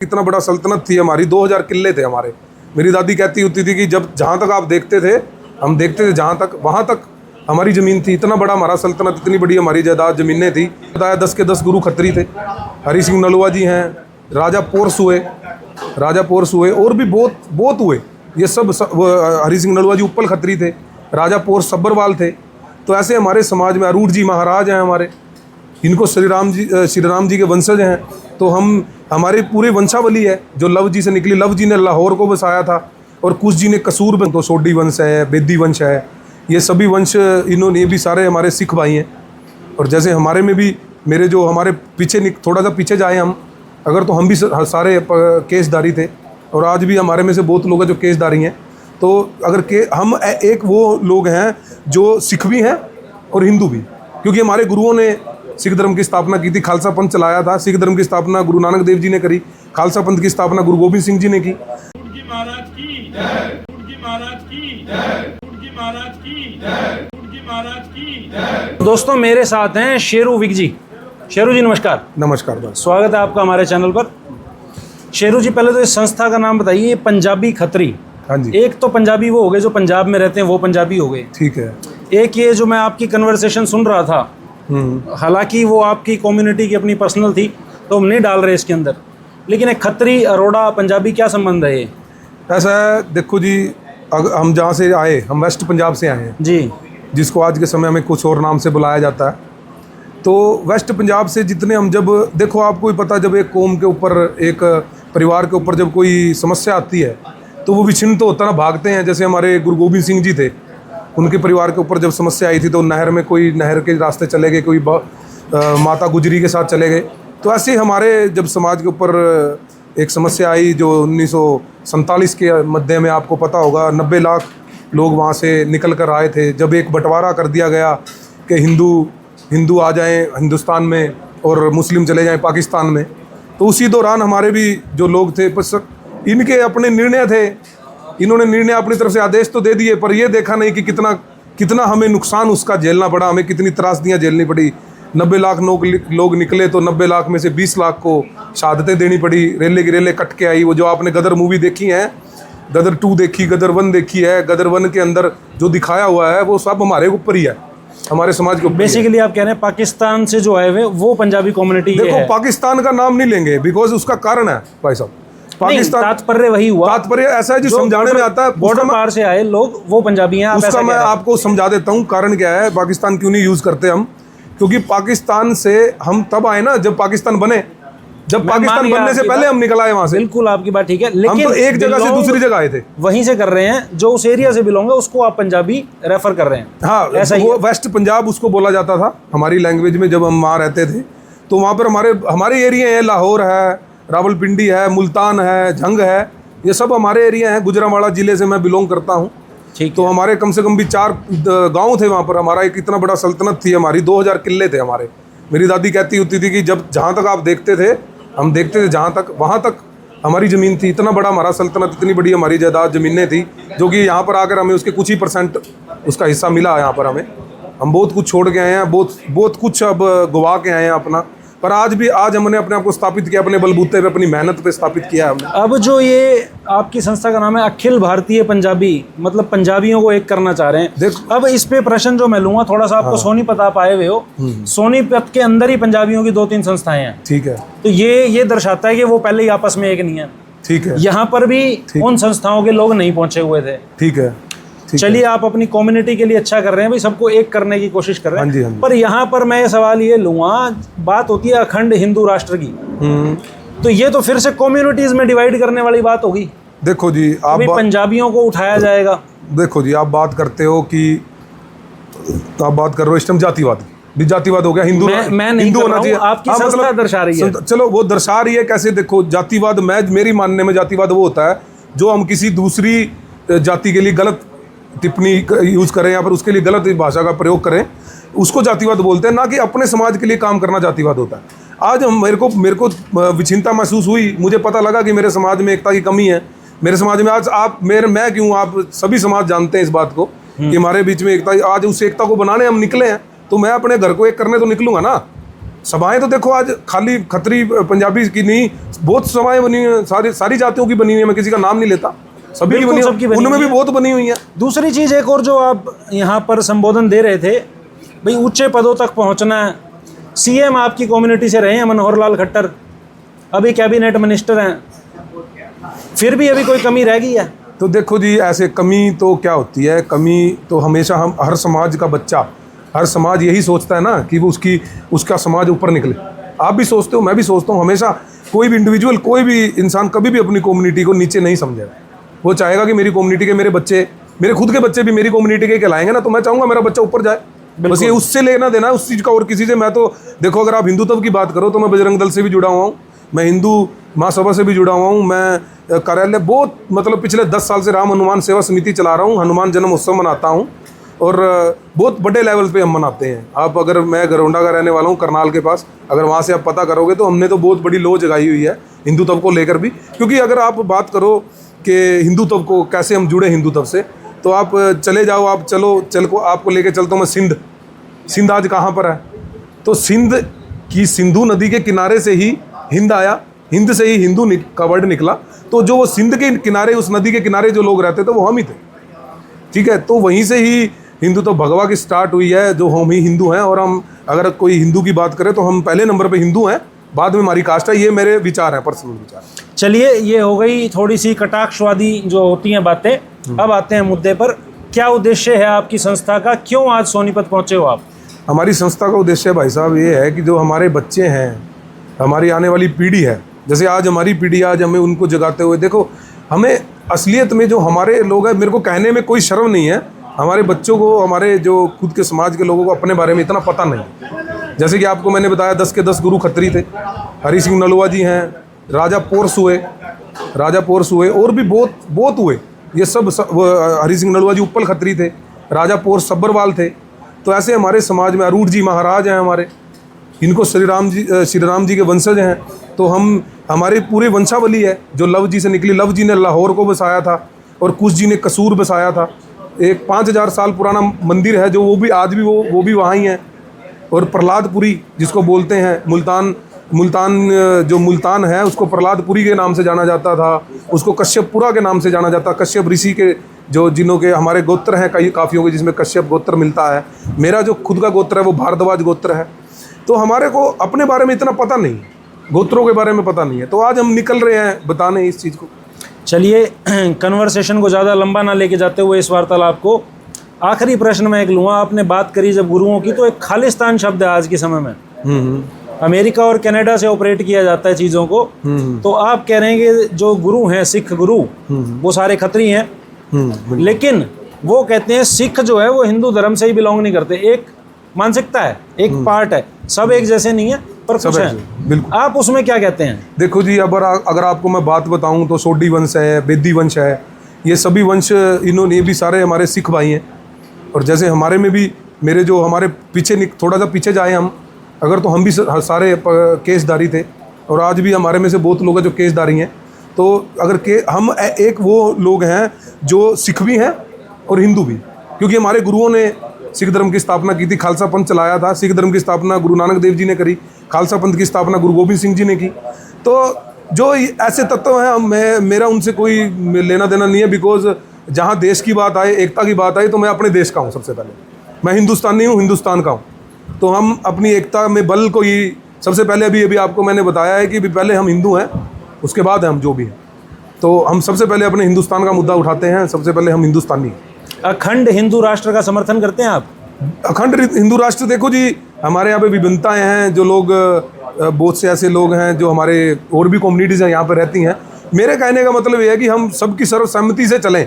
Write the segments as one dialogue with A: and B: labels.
A: कितना बड़ा सल्तनत थी हमारी, 2000 किले थे हमारे। मेरी दादी कहती होती थी कि जब जहाँ तक आप देखते थे हम देखते थे, जहाँ तक वहाँ तक हमारी ज़मीन थी। इतना बड़ा हमारा सल्तनत, इतनी बड़ी हमारी जायदाद ज़मीनें थी। बताया 10 के 10 गुरु खत्री थे। हरी सिंह नलवा जी हैं, राजा पोर्स हुए और भी बहुत हुए। ये सब हरी सिंह नलवा जी उप्पल खत्री थे, राजा पोर्स सब्बरवाल थे। तो ऐसे हमारे समाज में अरूढ़ जी महाराज हैं हमारे, इनको श्री राम जी के वंशज हैं। तो हमारी पूरी वंशावली है जो लव जी से निकली। लव जी ने लाहौर को बसाया था और कुश जी ने कसूर में, तो सोडी वंश है, बेदी वंश है, ये सभी वंश इन्होंने, ये भी सारे हमारे सिख भाई हैं। और जैसे हमारे में भी मेरे जो हमारे पीछे थोड़ा सा पीछे जाए हम अगर, तो हम भी सारे केसधारी थे और आज भी हमारे में से बहुत लोग हैं जो केसधारी हैं। तो अगर हम एक वो लोग हैं जो सिख भी हैं और हिंदू भी, क्योंकि हमारे गुरुओं ने सिख धर्म की स्थापना की थी, खालसा पंथ चलाया था। सिख धर्म की स्थापना गुरु नानक देव जी ने करी, खालसा पंथ की स्थापना गुरु गोबिंद सिंह जी ने की।
B: दोस्तों मेरे साथ हैं शेरू विग जी। शेरू जी नमस्कार।
A: नमस्कार भाई,
B: स्वागत है आपका हमारे चैनल पर। शेरू जी पहले तो इस संस्था का नाम बताइए। पंजाबी खत्री।
A: हाँ जी।
B: एक तो पंजाबी वो हो गए जो पंजाब में रहते हैं, वो पंजाबी हो गए,
A: ठीक है।
B: एक ये जो मैं आपकी कन्वर्सेशन सुन रहा था, हालांकि वो आपकी कम्युनिटी की अपनी पर्सनल थी तो हम नहीं डाल रहे इसके अंदर, लेकिन एक खत्री अरोड़ा पंजाबी क्या संबंध है ये?
A: ऐसा है, देखो जी, हम जहाँ से आए, हम वेस्ट पंजाब से आए हैं
B: जी,
A: जिसको आज के समय में कुछ और नाम से बुलाया जाता है। तो वेस्ट पंजाब से जितने हम, जब देखो आपको ही पता, जब एक कौम के ऊपर, एक परिवार के ऊपर जब कोई समस्या आती है तो वो विछिन्न तो होता ना, भागते हैं। जैसे हमारे गुरु गोबिंद सिंह जी थे, उनके परिवार के ऊपर जब समस्या आई थी तो नहर में, कोई नहर के रास्ते चले गए, कोई माता गुजरी के साथ चले गए। तो ऐसे हमारे जब समाज के ऊपर एक समस्या आई जो 1947 के मध्य में, आपको पता होगा, 90 लाख लोग वहाँ से निकल कर आए थे। जब एक बंटवारा कर दिया गया कि हिंदू आ जाएं हिंदुस्तान में और मुस्लिम चले जाएं पाकिस्तान में, तो उसी दौरान हमारे भी जो लोग थे, इनके अपने निर्णय थे, इन्होंने निर्णय अपनी तरफ से आदेश तो दे दिए, पर ये देखा नहीं कि कितना हमें नुकसान उसका झेलना पड़ा, हमें कितनी त्रासदियाँ झेलनी पड़ी। 90 लाख लोग निकले तो 90 लाख में से 20 लाख को शहादतें देनी पड़ी। रेले की रेले कट के आई। वो जो आपने गदर मूवी देखी है, गदर 2 देखी, गदर 1 देखी है, गदर 1 के अंदर जो दिखाया हुआ है वो सब हमारे ऊपर ही है, हमारे समाज के ऊपर।
B: बेसिकली आप कह रहे हैं पाकिस्तान से जो आए हुए वो पंजाबी कम्युनिटी है।
A: देखो, पाकिस्तान का नाम नहीं लेंगे बिकॉज उसका कारण है भाई साहब, पाकिस्तान,
B: तात्पर्य वही हुआ,
A: तात्पर्य ऐसा है जो समझाने में आता है।
B: बॉर्डर पार से आए लोग वो पंजाबी हैं,
A: उसका मैं आपको समझा देता हूँ कारण क्या है। पाकिस्तान क्यों नहीं यूज करते हम, क्योंकि पाकिस्तान से हम तब आए ना जब पाकिस्तान बने। जब पाकिस्तान बनने से पहले हम निकल आए वहां से।
B: बिल्कुल आपकी बात ठीक है, लेकिन
A: हम तो एक जगह से दूसरी जगह आए थे,
B: वहीं से कर रहे हैं। जो उस एरिया से बिलोंग है उसको आप पंजाबी रेफर कर रहे हैं।
A: हाँ,
B: ऐसा
A: वो वेस्ट पंजाब उसको बोला जाता था हमारी लैंग्वेज में जब हम वहाँ रहते थे। तो वहाँ पर हमारे एरिया हैं, लाहौर है, रावलपिंडी है, मुल्तान है, झंग है, ये सब हमारे एरिया हैं। गुजरांवाला ज़िले से मैं बिलोंग करता हूँ।
B: ठीक।
A: तो हमारे कम से कम भी 4 गांव थे वहाँ पर। हमारा एक इतना बड़ा सल्तनत थी हमारी, 2000 किले थे हमारे। मेरी दादी कहती होती थी कि जब जहाँ तक आप देखते थे हम देखते थे, जहाँ तक वहाँ तक हमारी ज़मीन थी। इतना बड़ा हमारा सल्तनत, इतनी बड़ी हमारी जायदाद ज़मीनें थी, जो कि यहाँ पर आकर हमें उसके कुछ ही % उसका हिस्सा मिला। यहाँ पर हम बहुत कुछ छोड़ के आए हैं, बहुत कुछ अब गवा के आए हैं अपना। पर आज हमने अपने आप को स्थापित किया, अपने बलबूते पे, अपनी मेहनत पे स्थापित किया हमने।
B: अब जो ये आपकी संस्था का नाम है अखिल भारतीय पंजाबी, मतलब पंजाबियों को एक करना चाह रहे हैं।
A: देखो,
B: अब इस पे प्रश्न जो मैं लूंगा थोड़ा सा, आपको सोनीपत आप आए हुए हो, सोनीपत के अंदर ही पंजाबियों की 2-3 संस्थाएं हैं।
A: ठीक है।
B: तो ये दर्शाता है कि वो पहले ही आपस में एक नहीं है।
A: ठीक है।
B: यहाँ पर भी उन संस्थाओं के लोग नहीं पहुंचे हुए थे।
A: ठीक है।
B: चलिए, आप अपनी कम्युनिटी के लिए अच्छा कर रहे हैं भाई, सबको एक करने की कोशिश कर रहे हैं।
A: हाँ जी, हाँ जी।
B: पर यहाँ पर मैं सवाल ये लूंगा, बात होती है अखंड हिंदू राष्ट्र की, तो ये तो फिर से कम्युनिटीज में डिवाइड करने वाली बात होगी।
A: देखो जी, आप
B: पंजाबियों को उठाया जाएगा।
A: देखो जी, आप बात करते हो कि आप बात कर रहे हो इस टाइम जातिवाद भी, जातिवाद हो गया। हिंदू
B: मैं नहीं
A: हिंदू होना चाहिए,
B: आपकी संस्था दर्शा रही है।
A: चलो वो दर्शा रही है कैसे। देखो, जातिवाद, मेरी मानने में जातिवाद वो होता है जो हम किसी दूसरी जाति के लिए गलत टिप्पणी यूज करें या फिर उसके लिए गलत भाषा का प्रयोग करें, उसको जातिवाद बोलते हैं। ना कि अपने समाज के लिए काम करना जातिवाद होता है। आज मेरे को विचिन्नता महसूस हुई, मुझे पता लगा कि मेरे समाज में एकता की कमी है। मेरे समाज में आज मैं क्यों, आप सभी समाज जानते हैं इस बात को कि हमारे बीच में एकता, आज उस एकता को बनाने हम निकले हैं। तो मैं अपने घर को एक करने तो निकलूंगा ना। सभाएं तो देखो आज खाली खत्री पंजाबी की नहीं, बहुत सभाएं बनी हुई हैं, सारी जातियों की बनी हुई है, मैं किसी का नाम नहीं लेता, सभी की बनी
B: सबकी
A: हुई,
B: बनी
A: उनमें
B: हुई
A: भी
B: है।
A: बहुत बनी हुई है।
B: दूसरी चीज़ एक और जो आप यहाँ पर संबोधन दे रहे थे, भाई ऊंचे पदों तक पहुँचना है, सीएम आपकी कम्युनिटी से रहे हैं मनोहर लाल खट्टर, अभी कैबिनेट मिनिस्टर हैं, फिर भी अभी कोई कमी रह गई है?
A: तो देखो जी, ऐसे कमी तो क्या होती है, कमी तो हमेशा हम हर समाज का बच्चा, हर समाज यही सोचता है ना कि वो उसका समाज ऊपर निकले। आप भी सोचते हो, मैं भी सोचता हूँ, हमेशा कोई भी इंडिविजुअल, कोई भी इंसान कभी भी अपनी कम्युनिटी को नीचे नहीं समझेगा। वो चाहेगा कि मेरी कम्युनिटी के मेरे बच्चे, मेरे खुद के बच्चे भी मेरी कम्युनिटी के कहलाएंगे ना, तो मैं चाहूँगा मेरा बच्चा ऊपर जाए। बस ये उससे लेना देना है, उस चीज़ का और किसी से। मैं तो देखो, अगर आप हिंदुत्व की बात करो तो मैं बजरंग दल से भी जुड़ा हुआ हूँ, मैं हिंदू महासभा से भी जुड़ा हुआ हूँ, मैं कार्यालय बहुत मतलब पिछले 10 साल से राम हनुमान सेवा समिति चला रहा हूँ, हनुमान जन्म उत्सव मनाता हूँ और बहुत बड़े लेवल पे हम मनाते हैं। आप अगर, मैं गरोंडा का रहने वाला हूँ, करनाल के पास, अगर वहाँ से आप पता करोगे तो हमने तो बहुत बड़ी लो जगाई हुई है हिंदुत्व को लेकर भी। क्योंकि अगर आप बात करो कि हिंदुत्व को कैसे हम जुड़े हिंदुत्व से, तो आप चले जाओ, आप चल को आपको लेके चलता हूँ मैं सिंध आज कहाँ पर है? तो सिंध की सिंधु नदी के किनारे से ही हिंद आया, हिंद से ही हिंदू का वर्ड निकला। तो जो वो सिंध के किनारे, उस नदी के किनारे जो लोग रहते थे वो हम ही थे, ठीक है। तो वहीं से ही हिंदू तो भगवा की स्टार्ट हुई है, जो हम ही हिंदू हैं। और हम अगर कोई हिंदू की बात करें तो हम पहले नंबर पे हिंदू हैं, बाद में हमारी कास्ट है। ये मेरे विचार हैं, पर्सनल विचार।
B: चलिए, ये हो गई थोड़ी सी कटाक्षवादी जो होती हैं बातें। अब आते हैं मुद्दे पर। क्या उद्देश्य है आपकी संस्था का, क्यों आज सोनीपत पहुँचे हो आप?
A: हमारी संस्था का उद्देश्य भाई साहब ये है कि जो हमारे बच्चे हैं, हमारी आने वाली पीढ़ी है, जैसे आज हमारी पीढ़ी, आज हमें उनको जगाते हुए देखो, हमें असलियत में जो हमारे लोग हैं, मेरे को कहने में कोई शर्म नहीं है, हमारे बच्चों को, हमारे जो खुद के समाज के लोगों को अपने बारे में इतना पता नहीं। जैसे कि आपको मैंने बताया 10 के 10 गुरु खत्री थे, हरि सिंह नलवा जी हैं, राजा पोर्स हुए और भी बहुत हुए। ये सब हरि सिंह नलवा जी उपल खत्री थे, राजा पोर्स सब्बरवाल थे। तो ऐसे हमारे समाज में अरूढ़ जी महाराज हैं हमारे, इनको श्री राम जी के वंशज हैं। तो हमारे पूरे वंशावली है जो लव जी से निकली। लव जी ने लाहौर को बसाया था और कुश जी ने कसूर बसाया था। एक 5000 साल पुराना मंदिर है जो वो भी आज भी वो भी वहाँ ही है। और प्रहलादपुरी जिसको बोलते हैं, मुल्तान है, उसको प्रहलादपुरी के नाम से जाना जाता था, उसको कश्यपपुरा के नाम से जाना जाता। कश्यप ऋषि के जिन्हों के हमारे गोत्र हैं कई काफ़ियों के, जिसमें कश्यप गोत्र मिलता है। मेरा जो खुद का गोत्र है वो भारद्वाज गोत्र है। तो हमारे को अपने बारे में इतना पता नहीं, गोत्रों के बारे में पता नहीं है, तो आज हम निकल रहे हैं बताने इस चीज़ को।
B: चलिए, कन्वर्सेशन को ज़्यादा लंबा ना लेके जाते हुए इस वार्तालाप को, आखिरी प्रश्न मैं एक लूँगा। आपने बात करी जब गुरुओं की, तो एक खालिस्तान शब्द है आज के समय में। अमेरिका और कनाडा से ऑपरेट किया जाता है चीज़ों को। तो आप कह रहे हैं कि जो गुरु हैं, सिख गुरु, वो सारे खत्री हैं, लेकिन वो कहते हैं सिख जो है वो हिंदू धर्म से ही बिलोंग नहीं करते। एक मानसिकता है, एक पार्ट है, सब एक जैसे नहीं है, पर कुछ है।
A: बिल्कुल।
B: आप उसमें क्या कहते हैं?
A: देखो जी, अगर आपको मैं बात बताऊं तो सोडी वंश है, बेदी वंश है, ये सभी वंश, इन्होंने, ये भी सारे हमारे सिख भाई हैं। और जैसे हमारे में भी, मेरे जो हमारे पीछे थोड़ा सा पीछे जाए हम अगर, तो हम भी सारे केसधारी थे और आज भी हमारे में से बहुत लोग हैं जो केसधारी हैं। तो अगर हम एक वो लोग हैं जो सिख भी हैं और हिंदू भी, क्योंकि हमारे गुरुओं ने सिख धर्म की स्थापना की थी, खालसा पंथ चलाया था। सिख धर्म की स्थापना गुरु नानक देव जी ने करी, खालसा पंथ की स्थापना गुरु गोबिंद सिंह जी ने की। तो जो ऐसे तत्व हैं, मेरा उनसे कोई लेना देना नहीं है। बिकॉज जहाँ देश की बात आए, एकता की बात आए, तो मैं अपने देश का हूँ। सबसे पहले मैं हिंदुस्तानी हूँ, हिंदुस्तान का हूँ। तो हम अपनी एकता में बल को ही सबसे पहले, अभी आपको मैंने बताया है कि पहले हम हिंदू हैं, उसके बाद हम जो भी हैं। तो हम सबसे पहले अपने हिंदुस्तान का मुद्दा उठाते हैं, सबसे पहले हम हिंदुस्तानी हैं।
B: अखंड हिंदू राष्ट्र का समर्थन करते हैं आप?
A: अखंड हिंदू राष्ट्र, देखो जी, हमारे यहाँ पे विभिन्नताएं हैं। जो लोग, बहुत से ऐसे लोग हैं जो हमारे और भी कम्युनिटीज़ हैं यहाँ पर रहती हैं। मेरे कहने का मतलब ये है कि हम सबकी सर्वसम्मति से चलें,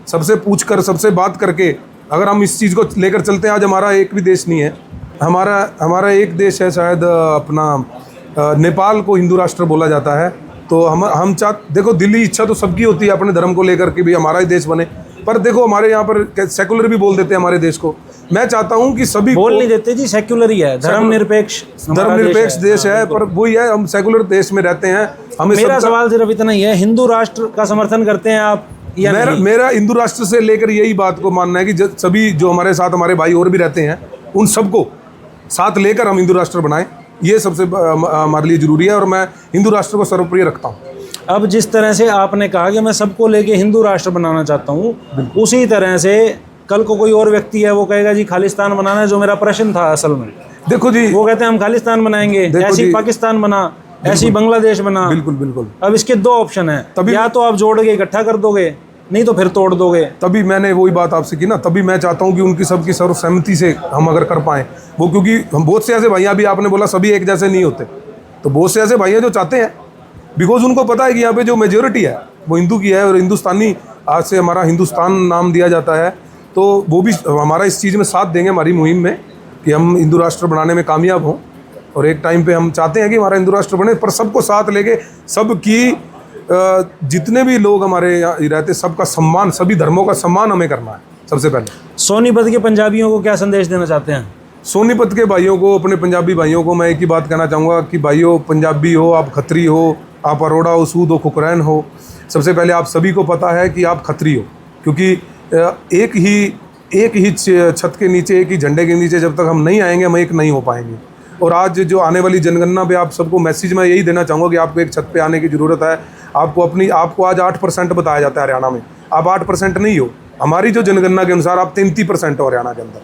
A: सबसे पूछकर, सबसे बात करके अगर हम इस चीज़ को लेकर चलते हैं। आज हमारा एक भी देश नहीं है, हमारा एक देश है शायद अपना नेपाल को हिंदू राष्ट्र बोला जाता है। तो हम देखो, दिल्ली इच्छा तो सबकी होती है अपने धर्म को लेकर कि भाई हमारा ही देश बने, पर देखो हमारे यहाँ पर सेकुलर भी बोल देते हैं हमारे देश को। मैं चाहता हूँ कि सभी
B: बोल नहीं देते जी, सेक्युलर ही है, धर्मनिरपेक्ष
A: देश है, पर वही है, हम सेकुलर देश में रहते हैं। हमें
B: मेरा सवाल सिर्फ इतना ही है, हिंदू राष्ट्र का समर्थन करते हैं आप या नहीं?
A: मेरा हिंदू राष्ट्र से लेकर यही बात को मानना है कि सभी जो हमारे साथ हमारे भाई और भी रहते हैं, उन सबको साथ लेकर हम हिंदू राष्ट्र बनाएं। ये सबसे हमारे लिए ज़रूरी है, और मैं हिंदू राष्ट्र को सर्वप्रिय रखता हूँ।
B: अब जिस तरह से आपने कहा कि मैं सबको लेके हिंदू राष्ट्र बनाना चाहता हूँ, उसी तरह से कल को कोई और व्यक्ति है वो कहेगा जी खालिस्तान बनाना है, जो मेरा प्रश्न था असल में।
A: देखो जी,
B: वो कहते हैं हम खालिस्तान बनाएंगे, ऐसी पाकिस्तान बना, ऐसी बांग्लादेश बना।
A: बिल्कुल बिल्कुल।
B: अब इसके दो ऑप्शन है,
A: तभी
B: या तो आप जोड़ के इकट्ठा कर दोगे, नहीं तो फिर तोड़ दोगे।
A: तभी मैंने वही बात आपसे की ना, तभी मैं चाहता हूँ कि उनकी सबकी सर्व सहमति से हम अगर कर पाएँ वो, क्योंकि हम बहुत से ऐसे भैया भी, आपने बोला सभी एक जैसे नहीं होते, तो बहुत से ऐसे भैया जो चाहते हैं, बिकॉज उनको पता है कि यहाँ पे जो मेजोरिटी है वो हिंदू की है, और हिंदुस्तानी आज से हमारा हिंदुस्तान नाम दिया जाता है, तो वो भी हमारा इस चीज़ में साथ देंगे, हमारी मुहिम में, कि हम हिंदू राष्ट्र बनाने में कामयाब हों। और एक टाइम पे हम चाहते हैं कि हमारा हिंदू राष्ट्र बने, पर सबको साथ लेके, सबकी जितने भी लोग हमारे यहाँ रहते, सबका सम्मान, सभी धर्मों का सम्मान हमें करना है सबसे पहले।
B: सोनीपत के पंजाबियों को क्या संदेश देना चाहते हैं?
A: सोनीपत के भाइयों को, अपने पंजाबी भाइयों को मैं एक ही बात कहना चाहूँगा कि भाइयों, पंजाबी हो, आप खत्री हो, आप अरोड़ा हो, सूद हो, कुकरैन हो, सबसे पहले आप सभी को पता है कि आप खत्री हो, क्योंकि एक ही छत के नीचे, एक ही झंडे के नीचे जब तक हम नहीं आएंगे, हम एक नहीं हो पाएंगे। और आज जो आने वाली जनगणना पे आप सबको मैसेज मैं यही देना चाहूँगा कि आपको एक छत पे आने की ज़रूरत है। आपको आज 8% बताया जाता है हरियाणा में, आप 8% नहीं हो, हमारी जो जनगणना के अनुसार आप 33% हो हरियाणा के अंदर।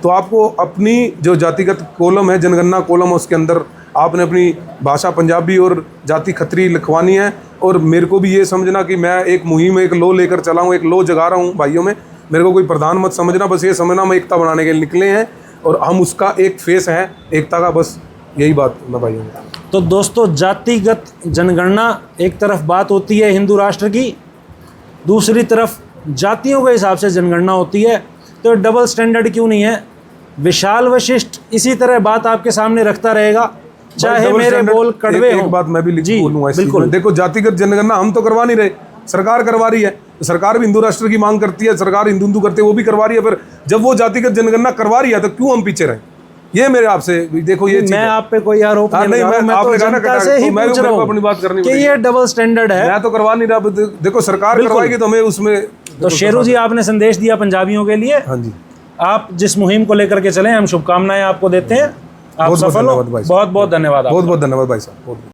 A: तो आपको अपनी जो जातिगत कॉलम है, जनगणना कॉलम, उसके अंदर आपने अपनी भाषा पंजाबी और जाति खत्री लिखवानी है। और मेरे को भी ये समझना कि मैं एक मुहिम, एक लो लेकर चला हूँ, एक लो जगा रहा हूँ भाइयों में। मेरे को कोई प्रधान मत समझना, बस ये समझना हम एकता बनाने के लिए निकले हैं, और हम उसका एक फेस है एकता का, बस यही बात मैं भाइयों में।
B: तो दोस्तों, जातिगत जनगणना एक तरफ बात होती है हिंदू राष्ट्र की, दूसरी तरफ जातियों के हिसाब से जनगणना होती है। तो डबल स्टैंडर्ड क्यों नहीं है? विशाल वशिष्ठ इसी तरह बात आपके सामने रखता रहेगा, चाहे मेरे बोल कड़वे हों।
A: एक बात मैं भी बोलूँगा इस चीज़
B: बिल्कुल।
A: में। देखो, जातिगत जनगणना हम तो करवा नहीं रहे, सरकार करवा रही है, तो सरकार भी हिंदू राष्ट्र की मांग करती है, सरकार हिंदू करते वो भी करवा रही है। फिर जब वो जातिगत जनगणना करवा रही है तो क्यों हम पीछे रहे? ये मेरे आपसे, देखो ये
B: मैं आप पे कोई आरोप नहीं लगा रहा हूं, मैं तो जनता से ही पूछ रहा हूं
A: अपनी बात करनी
B: कि ये डबल स्टैंडर्ड है।
A: मैं तो करवा नहीं रहा, देखो सरकार करवाएगी तो हमें उसमें।
B: तो शेरू जी, आपने संदेश दिया पंजाबियों के लिए।
A: हाँ जी,
B: आप जिस मुहिम को लेकर के चले, हम शुभकामनाएं आपको देते हैं, आप सफल हो। बहुत बहुत धन्यवाद।
A: बहुत बहुत धन्यवाद भाई साहब।